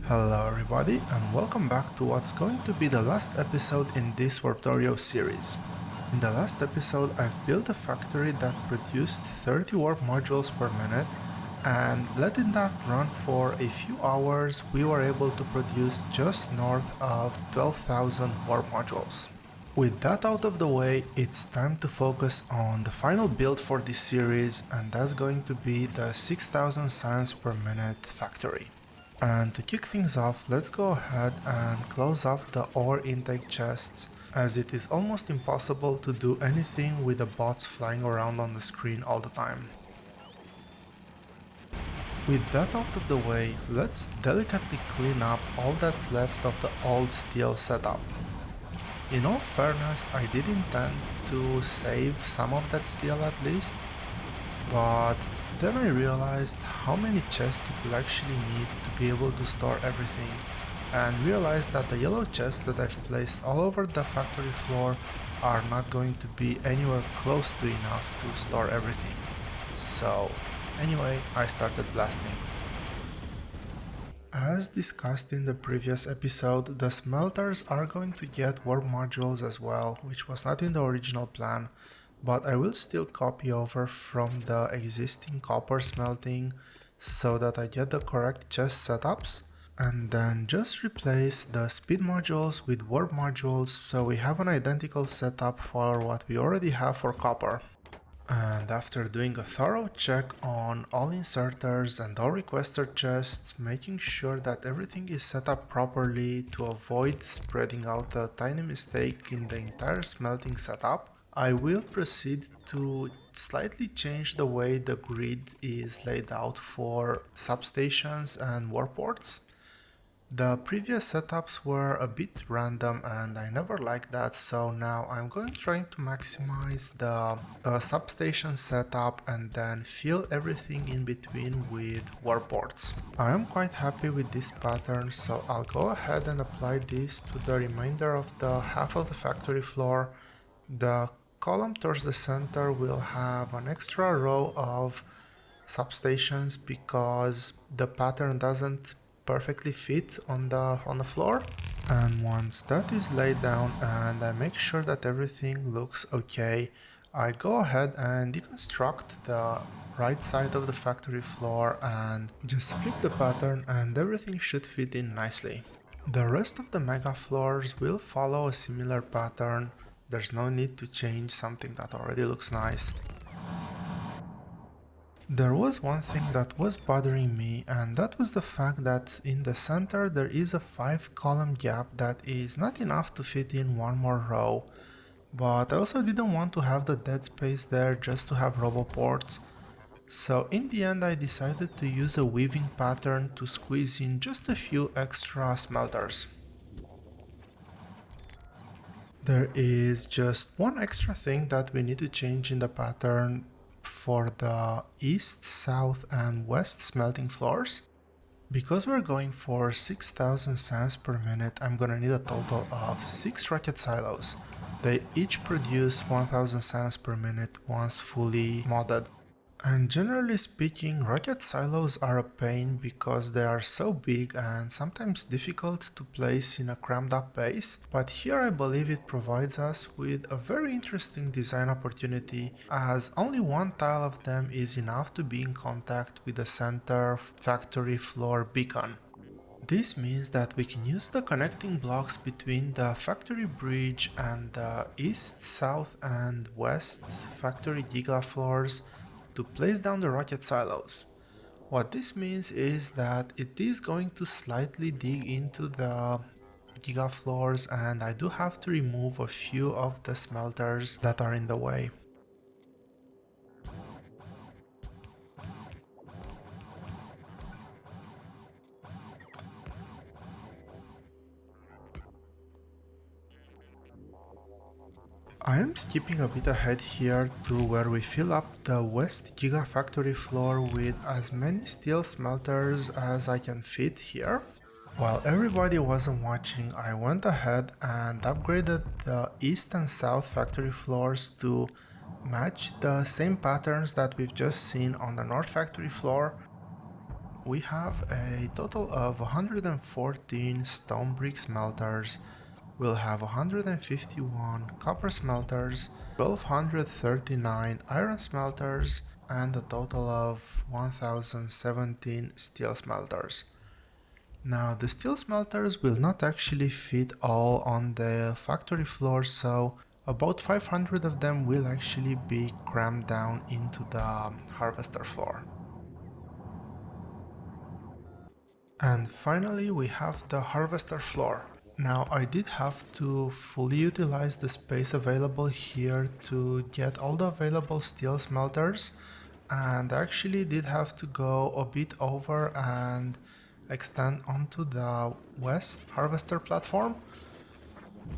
Hello everybody and welcome back to what's going to be the last episode in this Warptorio series. In the last episode I've built a factory that produced 30 warp modules per minute, and letting that run for a few hours we were able to produce just north of 12,000 warp modules. With that out of the way, it's time to focus on the final build for this series, and that's going to be the 6000 science per minute factory. And to kick things off, let's go ahead and close off the ore intake chests, as it is almost impossible to do anything with the bots flying around on the screen all the time. With that out of the way, let's delicately clean up all that's left of the old steel setup. In all fairness, I did intend to save some of that steel at least, but then I realized how many chests it will actually need to be able to store everything, and realized that the yellow chests that I've placed all over the factory floor are not going to be anywhere close to enough to store everything. So anyway, I started blasting. As discussed in the previous episode, the smelters are going to get warp modules as well, which was not in the original plan, but I will still copy over from the existing copper smelting so that I get the correct chest setups, and then just replace the speed modules with warp modules so we have an identical setup for what we already have for copper. And after doing a thorough check on all inserters and all requester chests, making sure that everything is set up properly to avoid spreading out a tiny mistake in the entire smelting setup, I will proceed to slightly change the way the grid is laid out for substations and warports. The previous setups were a bit random and I never liked that, so now I'm trying to maximize the substation setup and then fill everything in between with warports. I am quite happy with this pattern, so I'll go ahead and apply this to the remainder of the half of the factory floor. The column towards the center will have an extra row of substations because the pattern doesn't perfectly fit on the floor. And once that is laid down and I make sure that everything looks okay, I go ahead and deconstruct the right side of the factory floor and just flip the pattern and everything should fit in nicely. The rest of the mega floors will follow a similar pattern. There's no need to change something that already looks nice. There was one thing that was bothering me, and that was the fact that in the center there is a 5-column gap that is not enough to fit in one more row, but I also didn't want to have the dead space there just to have roboports. So in the end I decided to use a weaving pattern to squeeze in just a few extra smelters. There is just one extra thing that we need to change in the pattern for the east, south and west smelting floors. Because we're going for 6000 sands per minute, I'm gonna need a total of 6 rocket silos. They each produce 1000 sands per minute once fully modded. And generally speaking, rocket silos are a pain because they are so big and sometimes difficult to place in a crammed up base, but here I believe it provides us with a very interesting design opportunity, as only one tile of them is enough to be in contact with the center factory floor beacon. This means that we can use the connecting blocks between the factory bridge and the east, south and west factory giga floors to place down the rocket silos. What this means is that it is going to slightly dig into the giga floors, and I do have to remove a few of the smelters that are in the way. I am skipping a bit ahead here to where we fill up the west gigafactory floor with as many steel smelters as I can fit here. While everybody wasn't watching, I went ahead and upgraded the east and south factory floors to match the same patterns that we've just seen on the north factory floor. we have a total of 114 stone brick smelters. We'll have 151 copper smelters, 1239 iron smelters, and a total of 1017 steel smelters. Now, the steel smelters will not actually fit all on the factory floor, so about 500 of them will actually be crammed down into the harvester floor. And finally, we have the harvester floor. Now, I did have to fully utilize the space available here to get all the available steel smelters, and actually did have to go a bit over and extend onto the west harvester platform.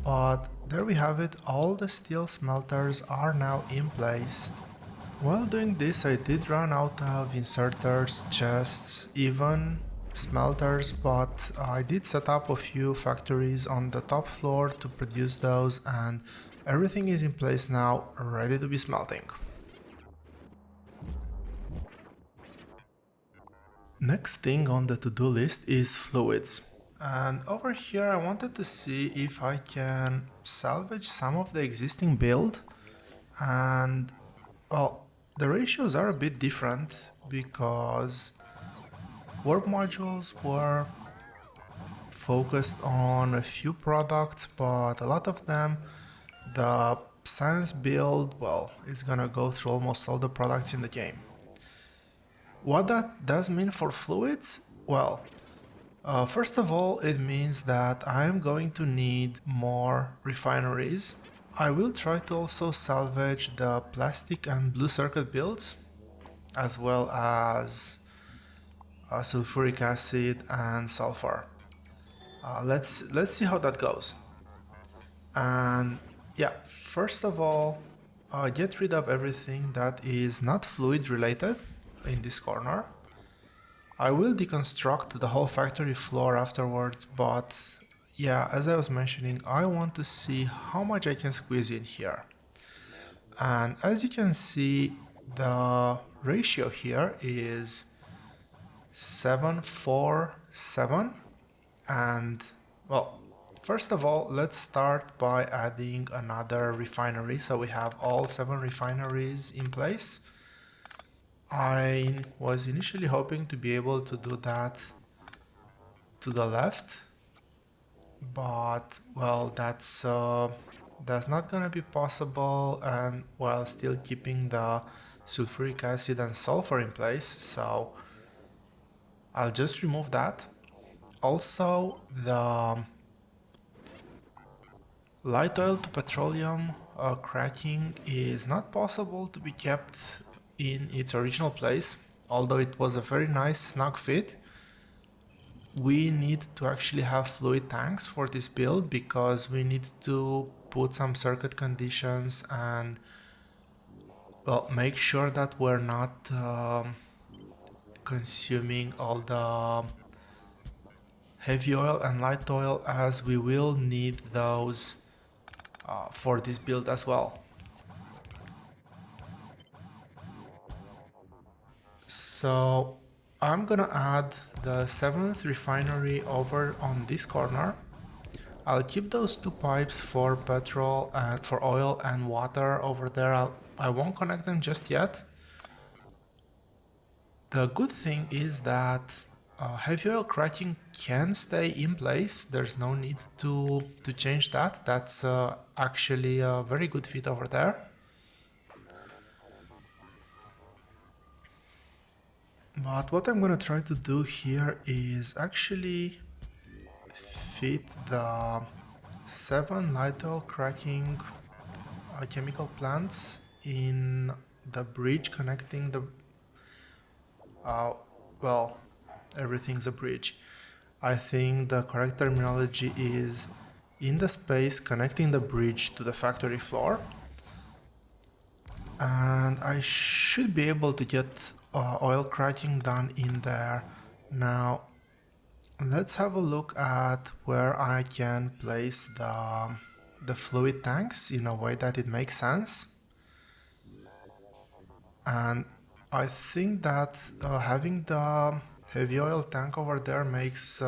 But there we have it, all the steel smelters are now in place. While doing this, I did run out of inserters, chests, even smelters, but I did set up a few factories on the top floor to produce those, and everything is in place now, ready to be smelting. Next thing on the to-do list is fluids. And over here I wanted to see if I can salvage some of the existing build, and well, the ratios are a bit different because warp modules were focused on a few products, but a lot of them, the science build, well, it's gonna go through almost all the products in the game. What that does mean for fluids? Well, first of all, it means that I'm going to need more refineries. I will try to also salvage the plastic and blue circuit builds, as well as sulfuric acid and sulfur. Let's see how that goes. And yeah, first of all, get rid of everything that is not fluid related in this corner. I will deconstruct the whole factory floor afterwards, but yeah, as I was mentioning, I want to see how much I can squeeze in here. And as you can see, the ratio here is 747. And well, first of all, let's start by adding another refinery. So we have all 7 refineries in place. I was initially hoping to be able to do that to the left, but well, that's not gonna be possible, and while still keeping the sulfuric acid and sulfur in place, so I'll just remove that. Also, the light oil to petroleum cracking is not possible to be kept in its original place, although it was a very nice snug fit. We need to actually have fluid tanks for this build because we need to put some circuit conditions and well, make sure that we're not consuming all the heavy oil and light oil, as we will need those for this build as well. So I'm gonna add the 7th refinery over on this corner. I'll keep those 2 pipes for petrol and for oil and water over there. I won't connect them just yet. The good thing is that heavy oil cracking can stay in place. There's no need to change that. That's actually a very good fit over there. But what I'm gonna try to do here is actually fit the 7 light oil cracking chemical plants in the bridge connecting the well, everything's a bridge. I think the correct terminology is in the space connecting the bridge to the factory floor, and I should be able to get oil cracking done in there. Now let's have a look at where I can place the fluid tanks in a way that it makes sense. And I think that having the heavy oil tank over there makes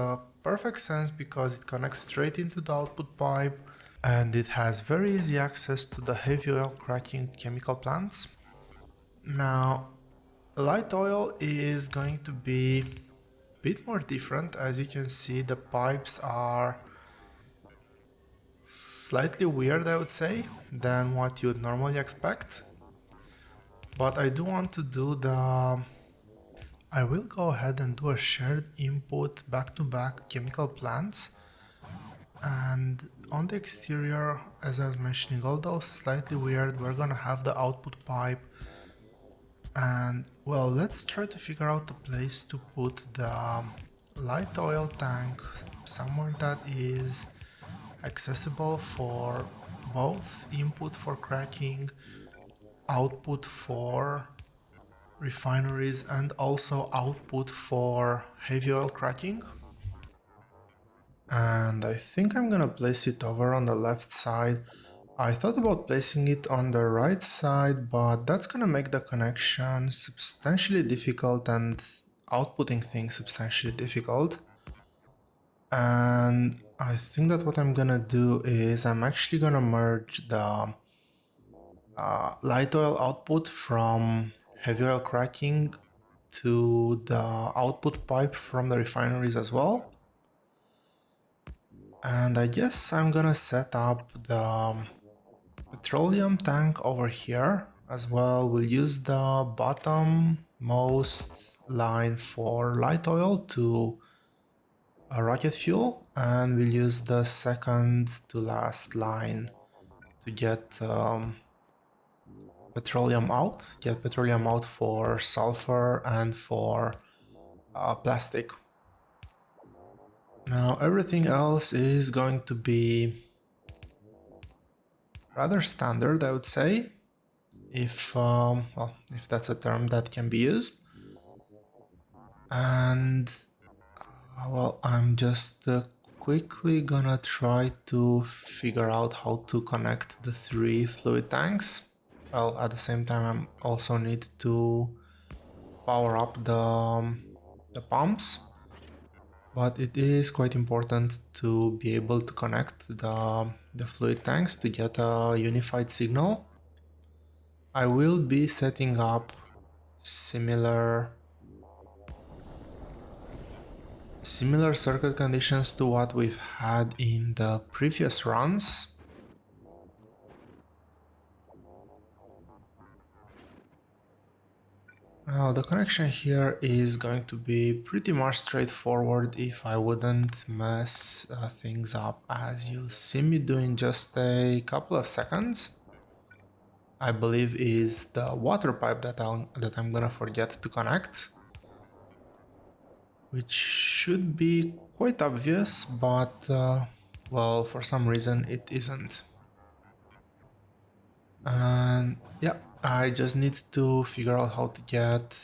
perfect sense because it connects straight into the output pipe and it has very easy access to the heavy oil cracking chemical plants. Now, light oil is going to be a bit more different. As you can see, the pipes are slightly weird, I would say, than what you would normally expect. But I do want to do the... I will go ahead and do a shared input back-to-back chemical plants. And on the exterior, as I was mentioning, although slightly weird, we're gonna have the output pipe. And well, let's try to figure out a place to put the light oil tank somewhere that is accessible for both input for cracking, output for refineries, and also output for heavy oil cracking. And I think I'm gonna place it over on the left side. I thought about placing it on the right side, but that's gonna make the connection substantially difficult and outputting things substantially difficult. And I think that what I'm gonna do is I'm actually gonna merge the light oil output from heavy oil cracking to the output pipe from the refineries as well. And I guess I'm gonna set up the petroleum tank over here as well. We'll use the bottom-most line for light oil to rocket fuel, and we'll use the second to last line to get petroleum out for sulfur and for plastic. Now everything else is going to be rather standard, I would say, if well, if that's a term that can be used. And well, I'm just quickly gonna try to figure out how to connect the three fluid tanks. Well, at the same time, I also need to power up the pumps, but it is quite important to be able to connect the fluid tanks to get a unified signal. I will be setting up similar circuit conditions to what we've had in the previous runs. Now the connection here is going to be pretty much straightforward if I wouldn't mess things up, as you'll see me do in just a couple of seconds. I believe is the water pipe that I'm gonna forget to connect, which should be quite obvious, but well, for some reason it isn't. And yeah, I just need to figure out how to get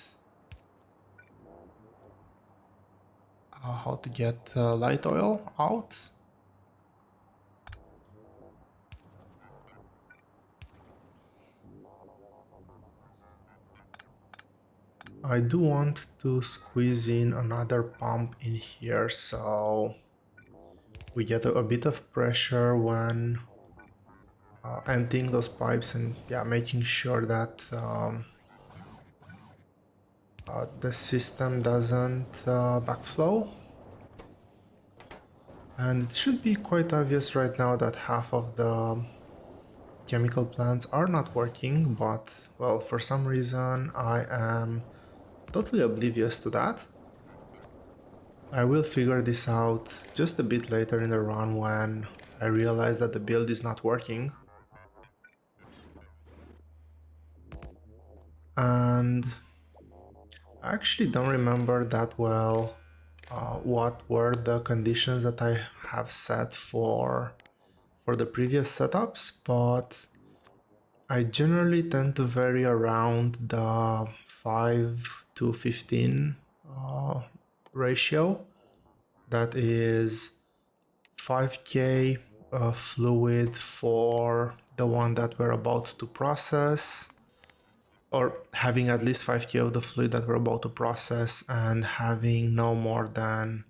light oil out. I do want to squeeze in another pump in here so we get a bit of pressure when emptying those pipes, and yeah, making sure that the system doesn't backflow. And it should be quite obvious right now that half of the chemical plants are not working, but well, for some reason I am totally oblivious to that. I will figure this out just a bit later in the run when I realize that the build is not working. And I actually don't remember that well what were the conditions that I have set for the previous setups, but I generally tend to vary around the 5 to 15 ratio. That is 5k fluid for the one that we're about to process, or having at least 5k of the fluid that we're about to process, and having no more than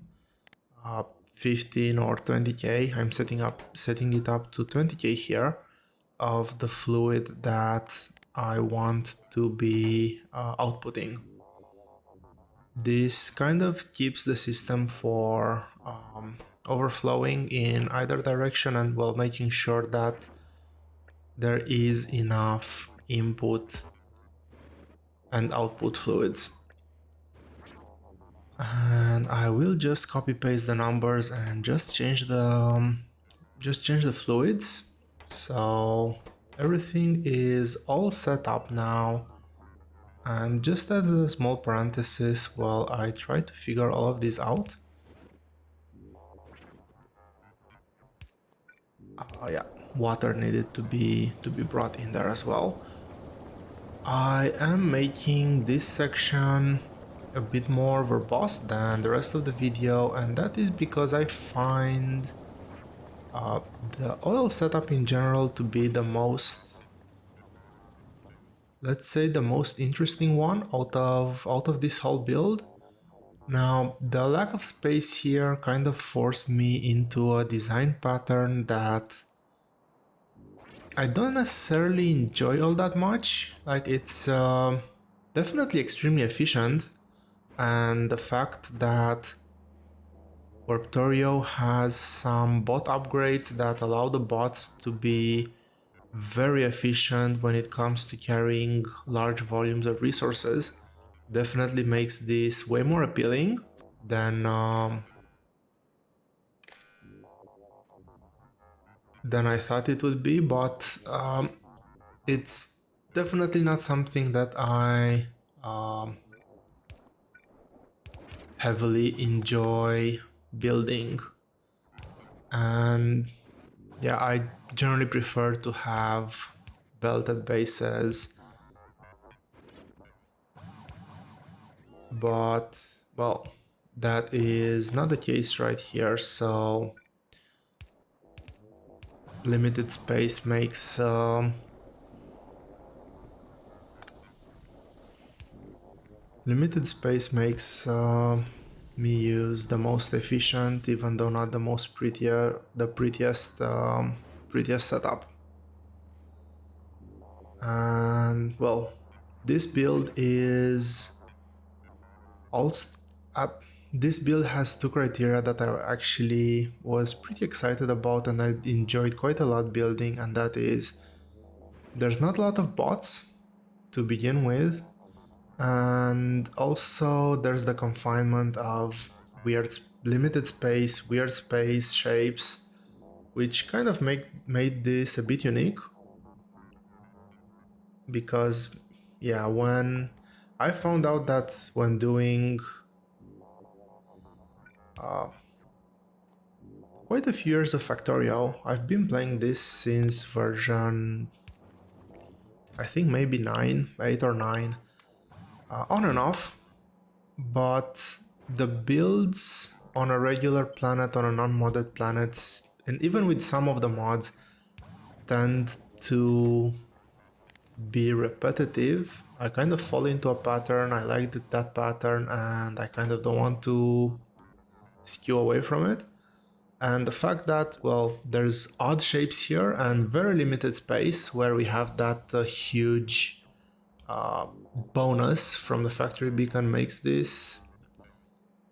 15 or 20k. I'm setting it up to 20k here of the fluid that I want to be outputting. This kind of keeps the system for overflowing in either direction, and while making sure that there is enough input and output fluids. And I will just copy paste the numbers and just change the fluids. So everything is all set up now. And just as a small parenthesis while I try to figure all of this out. Yeah, water needed to be brought in there as well. I am making this section a bit more verbose than the rest of the video, and that is because I find the oil setup in general to be the most, let's say, the most interesting one out of this whole build. Now, the lack of space here kind of forced me into a design pattern that I don't necessarily enjoy all that much. Like, it's definitely extremely efficient, and the fact that Warptorio has some bot upgrades that allow the bots to be very efficient when it comes to carrying large volumes of resources definitely makes this way more appealing than I thought it would be, but it's definitely not something that I heavily enjoy building. And yeah, I generally prefer to have belted bases, but well, that is not the case right here. So limited space makes me use the most efficient, even though not the most prettiest setup. And well, this build is also this build has two criteria that I actually was pretty excited about and I enjoyed quite a lot building, and that is there's not a lot of bots to begin with, and also there's the confinement of limited space, weird space shapes, which kind of made this a bit unique. Because yeah, when I found out that when doing quite a few years of Factorio, I've been playing this since version, I think maybe 8 or 9, on and off, but the builds on a regular planet, on a non-modded planets, and even with some of the mods, tend to be repetitive. I kind of fall into a pattern, I like that pattern, and I kind of don't want to skew away from it. And the fact that, well, there's odd shapes here and very limited space where we have that huge bonus from the factory beacon makes this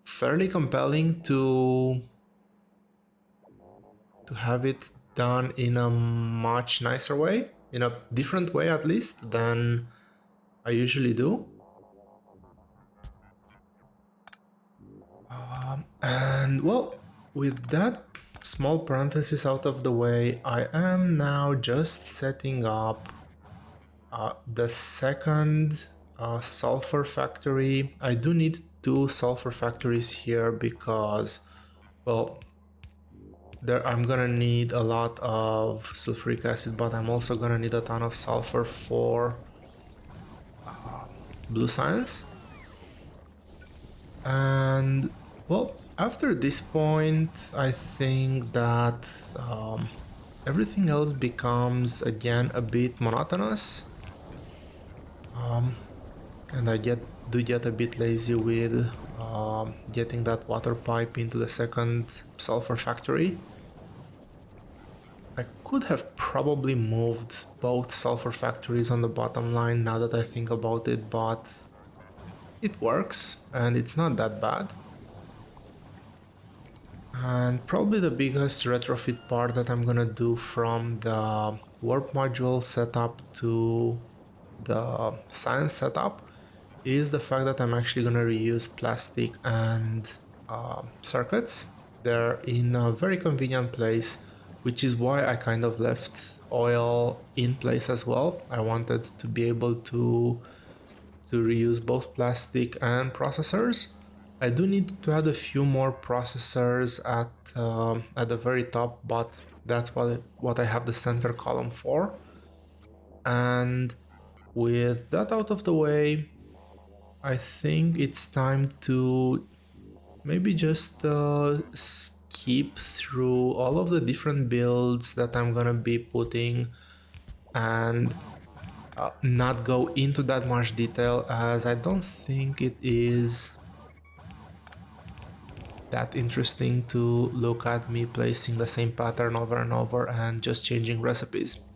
fairly compelling to have it done in a much nicer way, in a different way at least than I usually do. And well, with that small parenthesis out of the way, I am now just setting up the second sulfur factory. I do need 2 sulfur factories here because, well, I'm gonna need a lot of sulfuric acid, but I'm also gonna need a ton of sulfur for blue science. And well, after this point, I think that everything else becomes again a bit monotonous. And I do get a bit lazy with getting that water pipe into the second sulfur factory. I could have probably moved both sulfur factories on the bottom line now that I think about it, but it works and it's not that bad. And probably the biggest retrofit part that I'm gonna do from the warp module setup to the science setup is the fact that I'm actually gonna reuse plastic and circuits. They're in a very convenient place, which is why I kind of left oil in place as well. I wanted to be able to reuse both plastic and processors. I do need to add a few more processors at the very top, but that's what I have the center column for. And with that out of the way, I think it's time to maybe just skip through all of the different builds that I'm gonna be putting and not go into that much detail, as I don't think it is that interesting to look at me placing the same pattern over and over and just changing recipes.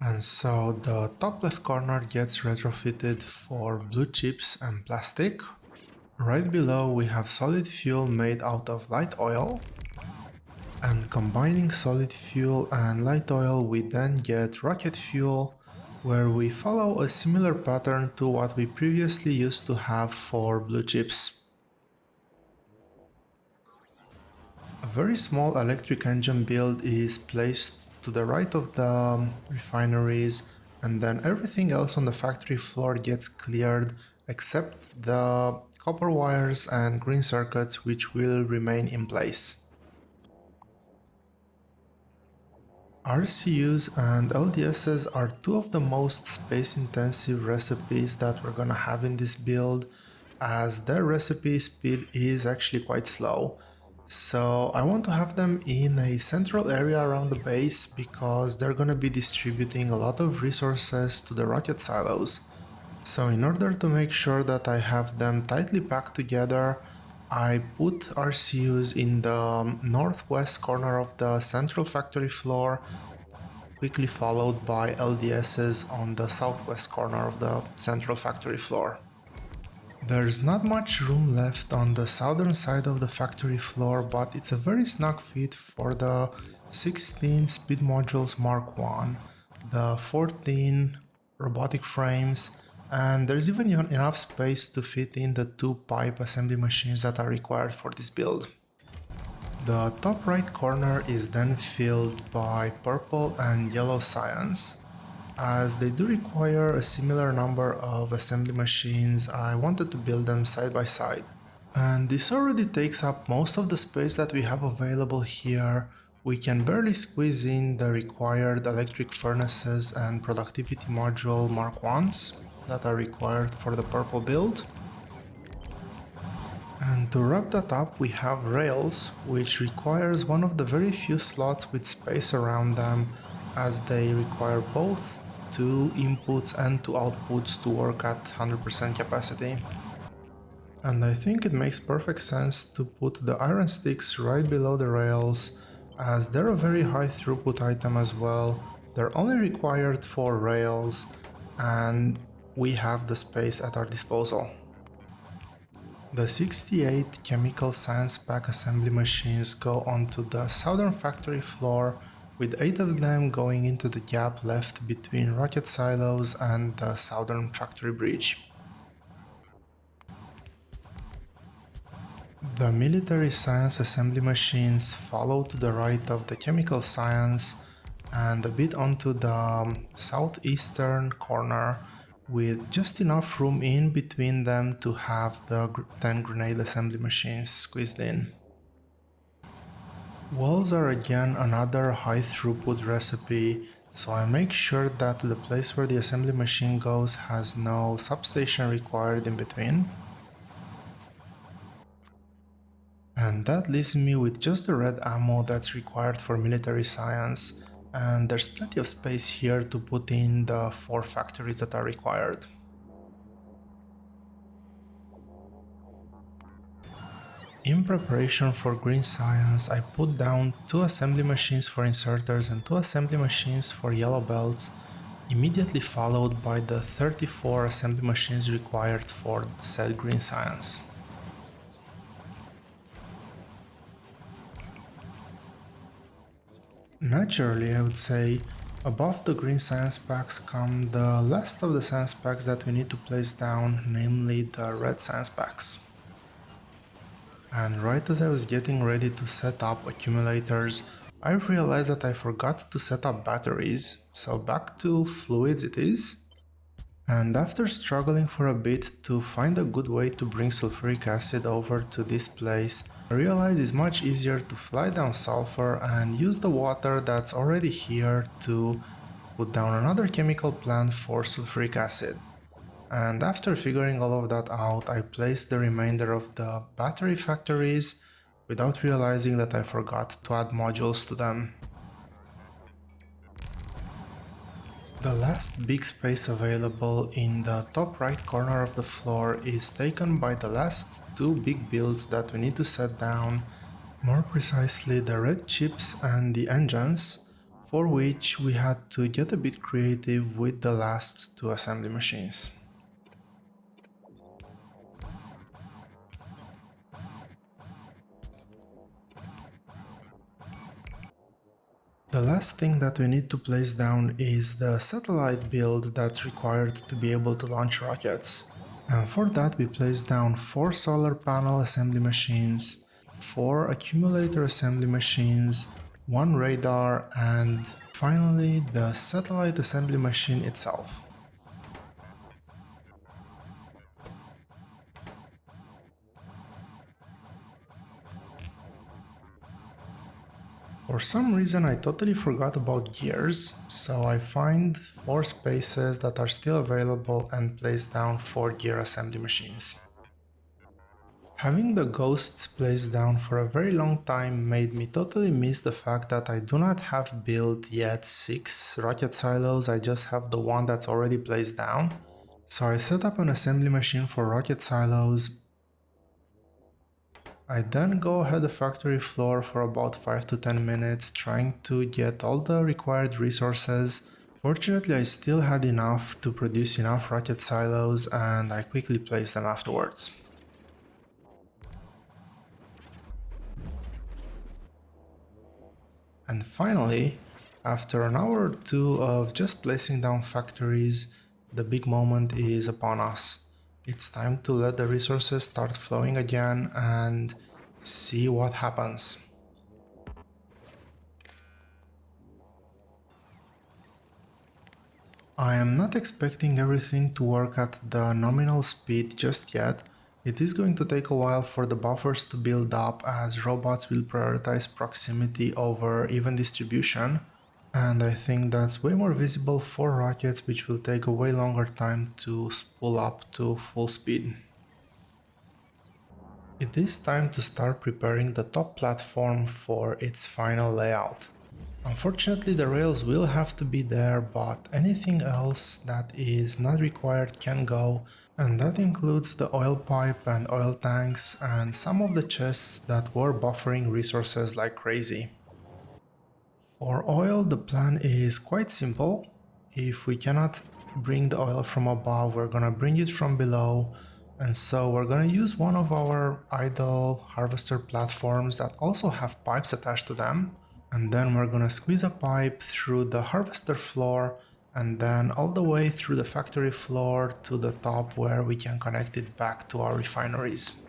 And so the top left corner gets retrofitted for blue chips and plastic. Right below we have solid fuel made out of light oil. And combining solid fuel and light oil, we then get rocket fuel, where we follow a similar pattern to what we previously used to have for blue chips. A very small electric engine build is placed to the right of the refineries, and then everything else on the factory floor gets cleared except the copper wires and green circuits, which will remain in place. RCUs and LDSs are two of the most space-intensive recipes that we're gonna have in this build, as their recipe speed is actually quite slow. So I want to have them in a central area around the base because they're gonna be distributing a lot of resources to the rocket silos. So in order to make sure that I have them tightly packed together, I put RCUs in the northwest corner of the central factory floor, quickly followed by LDSs on the southwest corner of the central factory floor. There's not much room left on the southern side of the factory floor, but it's a very snug fit for the 16 speed modules Mark 1, the 14 robotic frames, and there's even enough space to fit in the 2 pipe assembly machines that are required for this build. The top right corner is then filled by purple and yellow science. As they do require a similar number of assembly machines, I wanted to build them side by side. And this already takes up most of the space that we have available here. We can barely squeeze in the required electric furnaces and productivity module Mark 1s that are required for the purple build. And to wrap that up, we have rails, which requires one of the very few slots with space around them, as they require both 2 inputs and 2 outputs to work at 100% capacity. And I think it makes perfect sense to put the iron sticks right below the rails, as they're a very high throughput item as well. They're only required for rails, and we have the space at our disposal. The 68 chemical science pack assembly machines go onto the southern factory floor, with 8 of them going into the gap left between rocket silos and the southern factory bridge. The military science assembly machines follow to the right of the chemical science and a bit onto the southeastern corner, with just enough room in between them to have the 10 grenade assembly machines squeezed in. Walls are again another high throughput recipe, so I make sure that the place where the assembly machine goes has no substation required in between. And that leaves me with just the red ammo that's required for military science, and there's plenty of space here to put in the 4 factories that are required. In preparation for green science, I put down 2 assembly machines for inserters and 2 assembly machines for yellow belts, immediately followed by the 34 assembly machines required for said green science. Naturally, I would say, above the green science packs come the last of the science packs that we need to place down, namely the red science packs. And right as I was getting ready to set up accumulators, I realized that I forgot to set up batteries, so back to fluids it is. And after struggling for a bit to find a good way to bring sulfuric acid over to this place, I realized it's much easier to fly down sulfur and use the water that's already here to put down another chemical plant for sulfuric acid. And after figuring all of that out, I placed the remainder of the battery factories without realizing that I forgot to add modules to them. The last big space available in the top right corner of the floor is taken by the last 2 big builds that we need to set down, more precisely the red chips and the engines, for which we had to get a bit creative with the last 2 assembly machines. The last thing that we need to place down is the satellite build that's required to be able to launch rockets. And for that we place down 4 solar panel assembly machines, 4 accumulator assembly machines, 1 radar, and finally the satellite assembly machine itself. For some reason I totally forgot about gears, so I find 4 spaces that are still available and place down 4 gear assembly machines. Having the ghosts placed down for a very long time made me totally miss the fact that I do not have built yet 6 rocket silos, I just have the one that's already placed down. So I set up an assembly machine for rocket silos. I then go ahead the factory floor for about 5 to 10 minutes trying to get all the required resources. Fortunately I still had enough to produce enough rocket silos and I quickly placed them afterwards. And finally, after an hour or 2 of just placing down factories, the big moment is upon us. It's time to let the resources start flowing again and see what happens. I am not expecting everything to work at the nominal speed just yet. It is going to take a while for the buffers to build up as robots will prioritize proximity over even distribution. And I think that's way more visible for rockets, which will take a way longer time to spool up to full speed. It is time to start preparing the top platform for its final layout. Unfortunately the rails will have to be there, but anything else that is not required can go, and that includes the oil pipe and oil tanks and some of the chests that were buffering resources like crazy. For oil, the plan is quite simple. If we cannot bring the oil from above, we're gonna bring it from below. And so we're gonna use one of our idle harvester platforms that also have pipes attached to them. And then we're gonna squeeze a pipe through the harvester floor and then all the way through the factory floor to the top where we can connect it back to our refineries.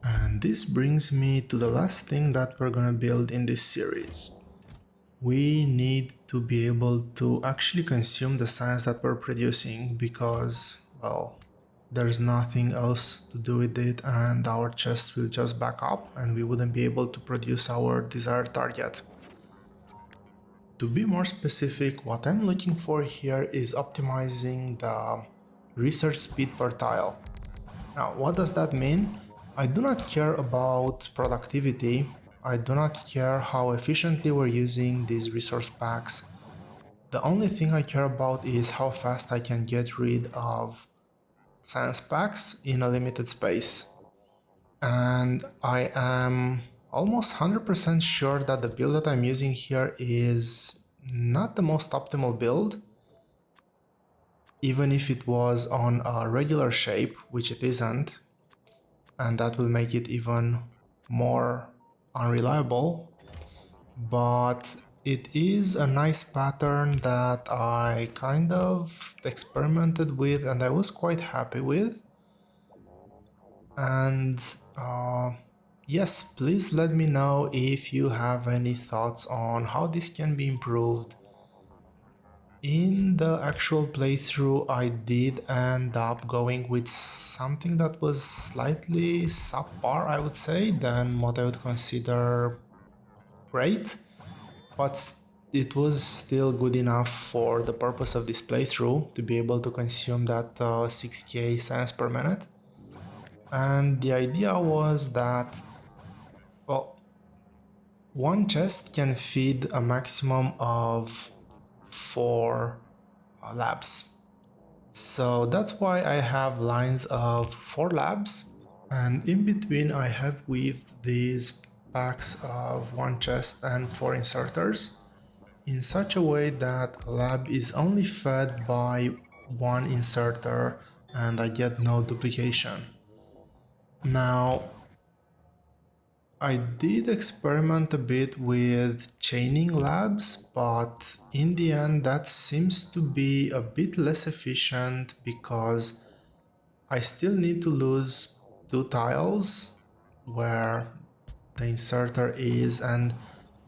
And this brings me to the last thing that we're gonna build in this series. We need to be able to actually consume the science that we're producing because, well, there's nothing else to do with it and our chests will just back up and we wouldn't be able to produce our desired target. To be more specific, what I'm looking for here is optimizing the research speed per tile. Now, what does that mean? I do not care about productivity. I do not care how efficiently we're using these resource packs. The only thing I care about is how fast I can get rid of science packs in a limited space. And I am almost 100% sure that the build that I'm using here is not the most optimal build, even if it was on a regular shape, which it isn't, and that will make it even more unreliable. But it is a nice pattern that I kind of experimented with and I was quite happy with. And yes, please let me know if you have any thoughts on how this can be improved. In the actual playthrough, I did end up going with something that was slightly subpar, I would say, than what I would consider great, but it was still good enough for the purpose of this playthrough to be able to consume that 6k science per minute. And the idea was that, well, one chest can feed a maximum of 4 labs. So that's why I have lines of 4 labs, and in between I have weaved these packs of 1 chest and 4 inserters in such a way that a lab is only fed by 1 inserter and I get no duplication. Now, I did experiment a bit with chaining labs, but in the end that seems to be a bit less efficient because I still need to lose 2 tiles where the inserter is, and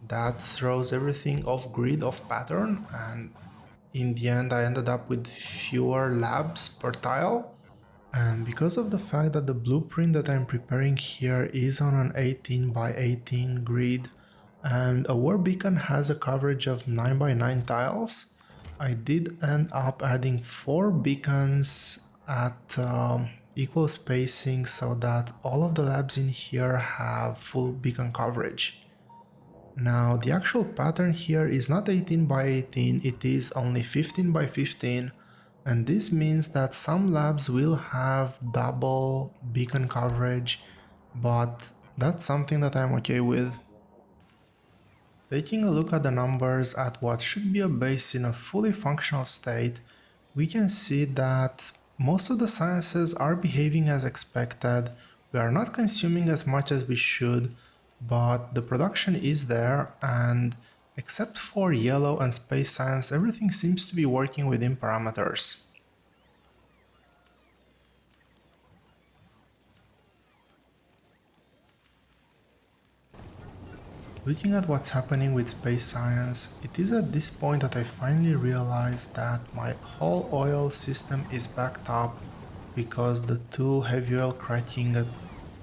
that throws everything off grid, off pattern, and in the end I ended up with fewer labs per tile. And because of the fact that the blueprint that I'm preparing here is on an 18 by 18 grid and a war beacon has a coverage of 9 by 9 tiles, I did end up adding 4 beacons at equal spacing so that all of the labs in here have full beacon coverage. Now the actual pattern here is not 18 by 18, it is only 15 by 15, and this means that some labs will have double beacon coverage, but that's something that I'm okay with. Taking a look at the numbers at what should be a base in a fully functional state, we can see that most of the sciences are behaving as expected, we are not consuming as much as we should, but the production is there, and except for yellow and space science, everything seems to be working within parameters. Looking at what's happening with space science, it is at this point that I finally realized that my whole oil system is backed up because the 2 heavy oil cracking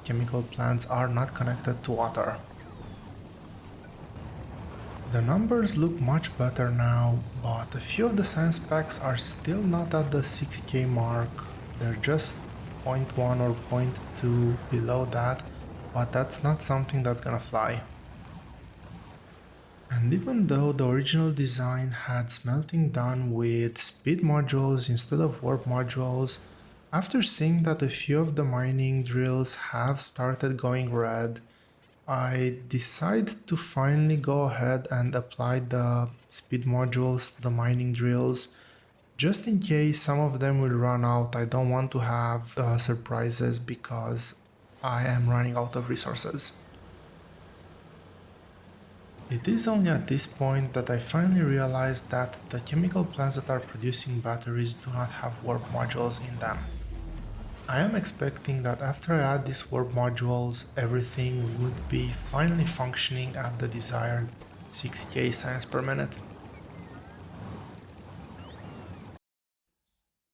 chemical plants are not connected to water. The numbers look much better now, but a few of the science packs are still not at the 6k mark. They're just zero point 0.1 or zero point 0.2 below that, but that's not something that's gonna fly. And even though the original design had smelting done with speed modules instead of warp modules, after seeing that a few of the mining drills have started going red, I decided to finally go ahead and apply the speed modules to the mining drills. Just in case some of them will run out, I don't want to have surprises because I am running out of resources. It is only at this point that I finally realized that the chemical plants that are producing batteries do not have warp modules in them. I am expecting that after I add these warp modules, everything would be finally functioning at the desired 6k science per minute.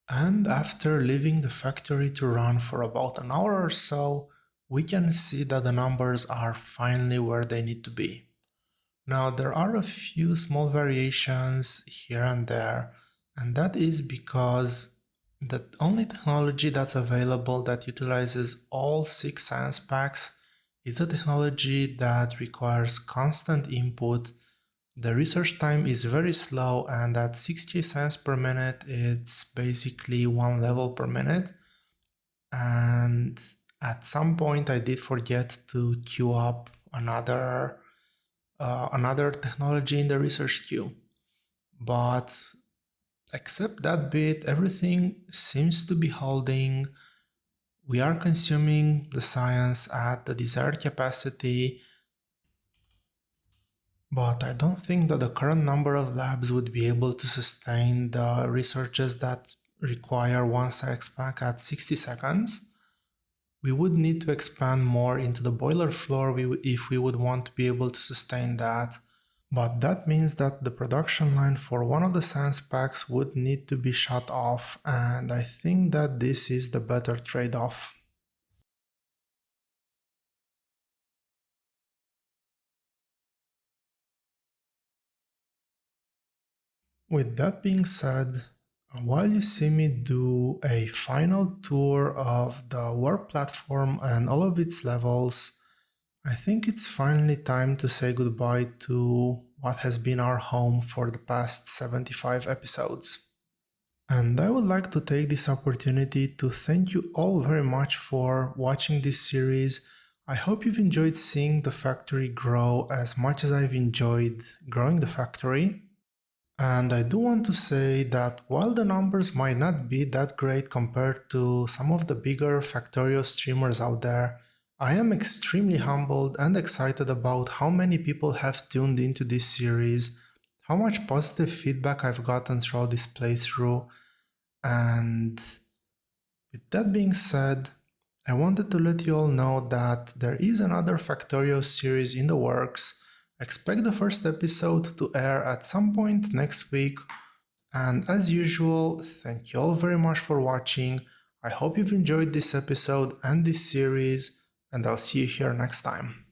And after leaving the factory to run for about an hour or so, we can see that the numbers are finally where they need to be. Now there are a few small variations here and there, and that is because The only technology that's available that utilizes all 6 science packs is a technology that requires constant input. The research time is very slow, and at 60 cents per minute, it's basically one level per minute. And at some point, I did forget to queue up another technology in the research queue. But except that bit, everything seems to be holding. We are consuming the science at the desired capacity, but I don't think that the current number of labs would be able to sustain the researches that require one science pack at 60 seconds. We would need to expand more into the boiler floor if we would want to be able to sustain that. But that means that the production line for one of the science packs would need to be shut off, and I think that this is the better trade-off. With that being said, while you see me do a final tour of the Warp platform and all of its levels, I think it's finally time to say goodbye to what has been our home for the past 75 episodes. And I would like to take this opportunity to thank you all very much for watching this series. I hope you've enjoyed seeing the factory grow as much as I've enjoyed growing the factory. And I do want to say that while the numbers might not be that great compared to some of the bigger Factorio streamers out there, I am extremely humbled and excited about how many people have tuned into this series, how much positive feedback I've gotten throughout this playthrough, and with that being said, I wanted to let you all know that there is another Factorio series in the works. Expect the first episode to air at some point next week. And as usual, thank you all very much for watching. I hope you've enjoyed this episode and this series, and I'll see you here next time.